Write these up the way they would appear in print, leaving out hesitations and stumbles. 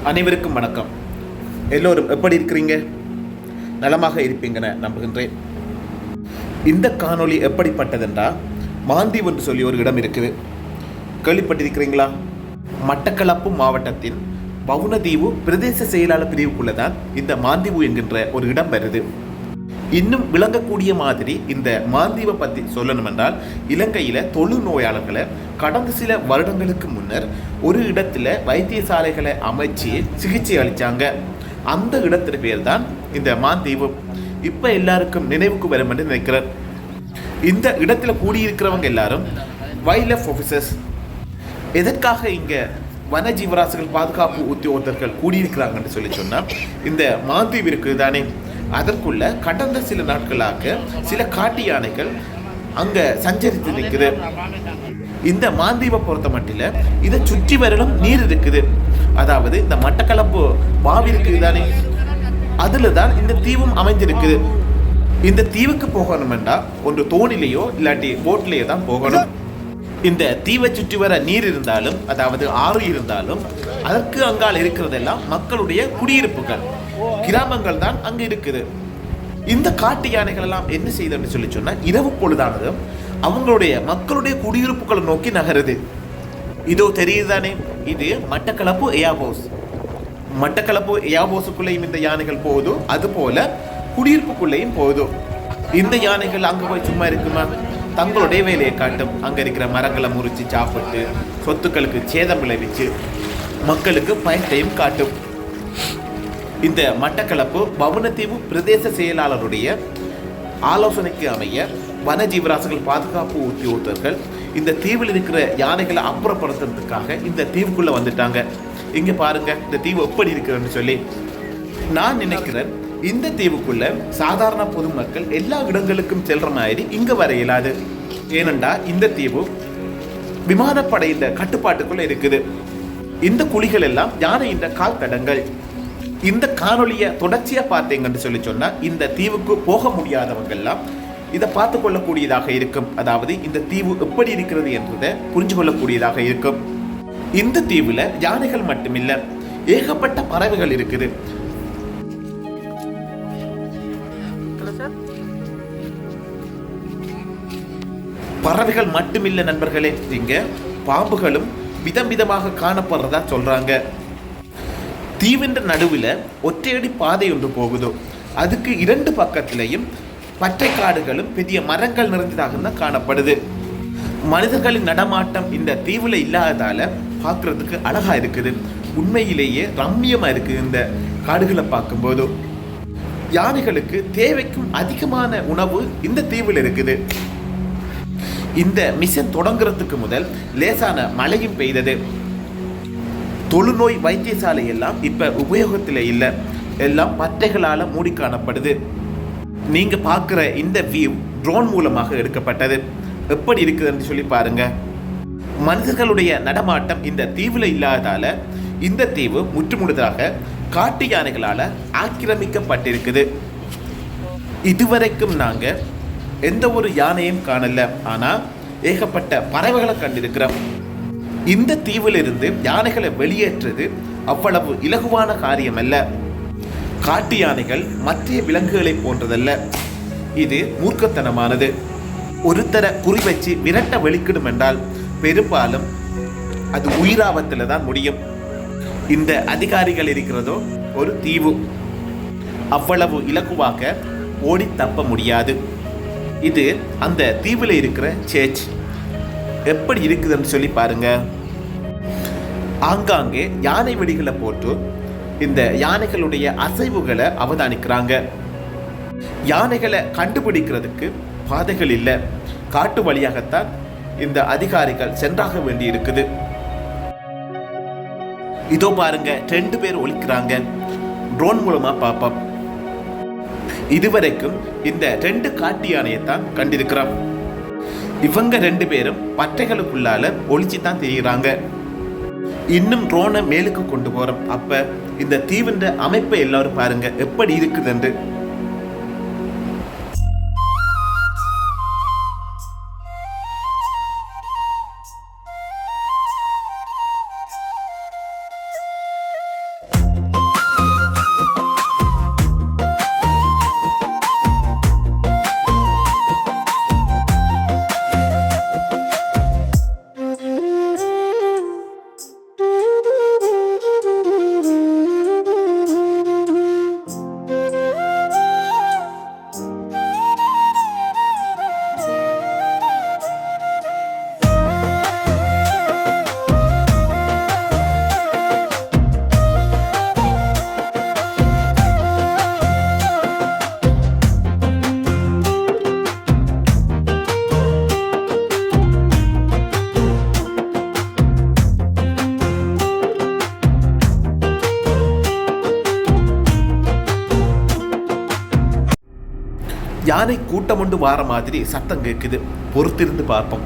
அனைவருக்கும் வணக்கம். எல்லோரும் எப்படி இருக்கிறீங்க? நலமாக இருப்பீங்கன்னு நம்புகின்றேன். இந்த காணொளி எப்படிப்பட்டதென்றா, மாந்தீவு என்று சொல்லி ஒரு இடம் இருக்குது. கேள்விப்பட்டிருக்கிறீங்களா? மட்டக்களப்பு மாவட்டத்தின் வவுனதீவு பிரதேச செயலாளர் பிரிவுக்குள்ளதான் இந்த மாந்தீவு என்கின்ற ஒரு இடம் வருது. இன்னும் விளங்கக்கூடிய மாதிரி இந்த மாந்தீவை பற்றி சொல்லணும் என்றால், இலங்கையில் தொழுநோயாளர்களை கடந்த சில வருடங்களுக்கு முன்னர் ஒரு இடத்துல வைத்தியசாலைகளை அமைச்சு சிகிச்சை அளித்தாங்க. அந்த இடத்துல பேர் தான் இந்த மாந்தீவு. இப்போ எல்லாருக்கும் நினைவுக்கு வரும் என்று நினைக்கிறேன். இந்த இடத்துல கூடியிருக்கிறவங்க எல்லாரும் வைல்ட் லைஃப் ஆஃபீஸர்ஸ். எதற்காக இங்கே வனஜீவராசிகள் பாதுகாப்பு உத்தியோகத்தர்கள் கூடியிருக்கிறாங்கன்னு சொல்லி சொன்னால், இந்த மாந்தீவு இருக்குது தானே, அதற்குள்ள கடந்த சில நாட்களாக சில காட்டு யானைகள் அங்கே சஞ்சரித்து நிற்குது. இந்த மாந்தீவை பொறுத்த மட்டில் இதை சுற்றி வரலும் நீர் இருக்குது. அதாவது இந்த மட்டக்களப்பு பாவி இருக்குது தானே, அதில் தான் இந்த தீவும் அமைஞ்சிருக்குது. இந்த தீவுக்கு போகணுமெண்டா ஒன்று தோணிலேயோ இல்லாட்டி போட்லேயோ தான் போகணும். இந்த தீவை சுற்றி வர நீர் இருந்தாலும், அதாவது ஆறு இருந்தாலும், அதற்கு அங்கால் இருக்கிறதெல்லாம் மக்களுடைய குடியிருப்புகள், கிராமங்கள் தான் அங்கு இருக்குது. இந்த காட்டு யானைகள் எல்லாம் என்ன செய்யுதுன்னு சொல்லி சொன்னா, இரவு பொழுதானது அவங்களுடைய மக்களுடைய குடியிருப்புகளை நோக்கி நகருது. இதோ தெரியுதுதானே, இது மட்டக்களப்பு ஏர்போஸ். மட்டக்களப்பு ஏர்போஸுக்குள்ளேயும் இந்த யானைகள் போகுது, அது போல குடியிருப்புக்குள்ளேயும் போகுது. இந்த யானைகள் அங்க போய் சும்மா இருக்குமா? தங்களுடைய வேலையை காட்டும். அங்க இருக்கிற மரங்களை முறிச்சு சாப்பிட்டு சொத்துக்களுக்கு சேதம் விளைவிச்சு மக்களுக்கு பயத்தையும் காட்டும். இந்த மட்டக்களப்பு வவுனதீவு பிரதேச செயலாளருடைய ஆலோசனைக்கு அமைய வனஜீவராசிகள் பாதுகாப்பு உத்தியோகத்தர்கள் இந்த தீவில் இருக்கிற யானைகளை அப்புறப்படுத்துறதுக்காக இந்த தீவுக்குள்ள வந்துட்டாங்க. இங்க பாருங்க இந்த தீவு எப்படி இருக்குன்னு சொல்லி. நான் நினைக்கிறேன், இந்த தீவுக்குள்ள சாதாரண பொதுமக்கள் எல்லா இடங்களுக்கும் செல்ற மாதிரி இங்க வர இயலாது. ஏனென்றா இந்த தீவு விமானப்படையின் கட்டுப்பாட்டுக்குள்ள இருக்குது. இந்த குழிகள் எல்லாம் யானையின் கால் தடங்கள். இந்த காணொலியை தொடர்ச்சியா பார்த்தீங்கன்னு சொல்லி சொன்னா, இந்த தீவுக்கு போக முடியாதவங்க எல்லாம் இதை பார்த்து கொள்ளக்கூடியதாக இருக்கும். அதாவது இந்த தீவு எப்படி இருக்கிறது என்றதை புரிஞ்சு கொள்ளக்கூடியதாக இருக்கும். இந்த தீவுல யானைகள் மட்டுமில்ல, ஏகப்பட்ட பறவைகள் இருக்குது. பறவைகள் மட்டுமில்லை நண்பர்களே, இங்க பாம்புகளும் விதம் விதமாக காணப்படுறதா சொல்றாங்க. தீவின் நடுவில் ஒற்றையடி பாதை ஒன்று போகுது. அதுக்கு இரண்டு பக்கத்திலையும் பச்சை காடுகளும் பெரிய மரங்கள் நிறைந்ததாக தான் காணப்படுது. மனிதர்களின் நடமாட்டம் இந்த தீவுல இல்லாததால பார்க்கறதுக்கு அழகா இருக்குது. உண்மையிலேயே ரம்மியமா இருக்குது இந்த காடுகளை பார்க்கும்போது. யானைகளுக்கு தேவைக்கும் அதிகமான உணவு இந்த தீவில் இருக்குது. இந்த மிஷன் தொடங்குறதுக்கு முதல் லேசான மழையும் பெய்தது. தொழுநோய் வைத்தியசாலை எல்லாம் இப்ப உபயோகத்தில் இல்லை, எல்லாம் பட்டைகளால மூடி காணப்படுது. நீங்க பார்க்குற இந்த வியூ ட்ரோன் மூலமாக எடுக்கப்பட்டது. எப்படி இருக்குதுன்னு சொல்லி பாருங்க. மனிதர்களுடைய நடமாட்டம் இந்த தீவுல இல்லாததால இந்த தீவு முற்றுமுழுதாக காட்டு யானைகளால ஆக்கிரமிக்கப்பட்டிருக்குது. இதுவரைக்கும் நாங்க எந்த ஒரு யானையும் காணல, ஆனா ஏகப்பட்ட பறவைகளை கண்டிருக்கிறோம். இந்த தீவிலிருந்து யானைகளை வெளியேற்றுறது அவ்வளவு இலகுவான காரியம் அல்ல. காட்டு யானைகள் மற்ற விலங்குகளை போன்றதல்ல. இது மூர்க்கத்தனமானது. ஒருத்தரை குறி வச்சு விரட்ட வெளிக்கிடும் என்றால் பெரும்பாலும் அது உயிராபத்தில் தான் முடியும். இந்த அதிகாரிகள் இருக்கிறதோ ஒரு தீவு, அவ்வளவு இலகுவாக ஓடி தப்ப முடியாது. இது அந்த தீவில் இருக்கிற சேர்ச் எப்படி இருக்குதுன்னு சொல்லி பாருங்க. ஆங்காங்கே யானை வெடிகளை போட்டு இந்த யானைகளுடைய அசைவுகளை அவதானிக்கிறாங்க. யானைகளை கண்டுபிடிக்கிறதுக்கு பாதைகள் இல்லை, காட்டு வழியாகத்தான் இந்த அதிகாரிகள் சென்றாக வேண்டி இருக்குது. இதோ பாருங்க, 2 பேர் ஒலிக்கிறாங்க. ட்ரோன் மூலமா பார்ப்போம். இதுவரைக்கும் இந்த 2 காட்டு யானையைத்தான் கண்டிருக்கிறோம். இவங்க 2 பேரும் பட்டைகளுக்குள்ளால ஒளிச்சு தான் தெரியுறாங்க. இன்னும் ட்ரோனை மேலுக்கு கொண்டு போறோம். அப்ப இந்த தீவின் அமைப்பை எல்லாரும் பாருங்க எப்படி இருக்குதுன்னு. யானை கூட்டம் ஒன்று வார மாதிரி சத்தம் கேட்குது. பொறுத்திருந்து பார்ப்போம்.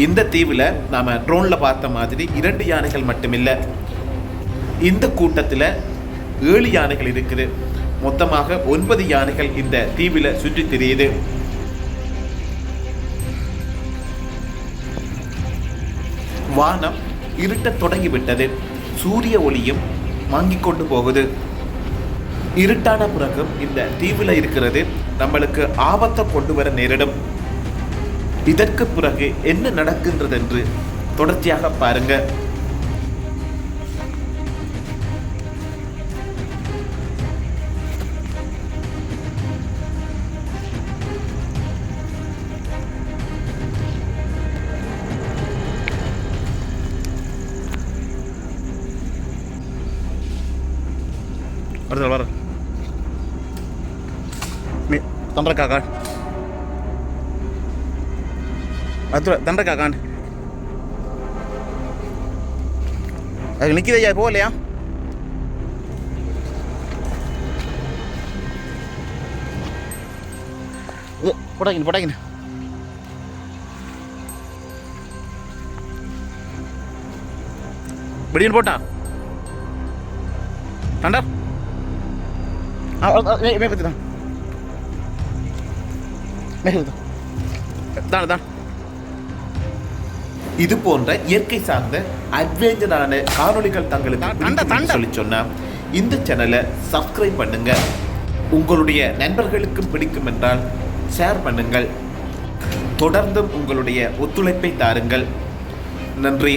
இந்த தீவில் நாம ட்ரோன்ல பார்த்த மாதிரி 2 யானைகள் மட்டுமில்லை, இந்த கூட்டத்தில் 7 யானைகள் இருக்குது. மொத்தமாக 9 யானைகள் இந்த தீவில் சுற்றி திரியுது. வானம் இருட்ட தொடங்கிவிட்டது. சூரிய ஒளியும் மங்கிக் கொண்டு போகுது. இருட்டான பிறகும் இந்த தீவில் இருக்கிறது நம்மளுக்கு ஆபத்தை கொண்டு வர நேரிடும். இதற்கு பிறகு என்ன நடக்கின்றது என்று தொடர்ச்சியாக பாருங்க. வர தண்டக்காக அது தண்டக்காக்கான் அது நிற்கிதையா போகலையா? போட்டாக்கின பிடின்னு போட்டா தண்டா மேற்பத்துதான் தான் தான். இது போன்ற இயற்கை சார்ந்த அட்வென்ச்சரான காணொளிகள் தங்களுக்கு சொல்லி சொன்னா இந்த சேனலை சப்ஸ்கிரைப் பண்ணுங்க. உங்களுடைய நண்பர்களுக்கும் பிடிக்கும் என்றால் ஷேர் பண்ணுங்கள். தொடர்ந்தும் உங்களுடைய ஒத்துழைப்பை தாருங்கள். நன்றி.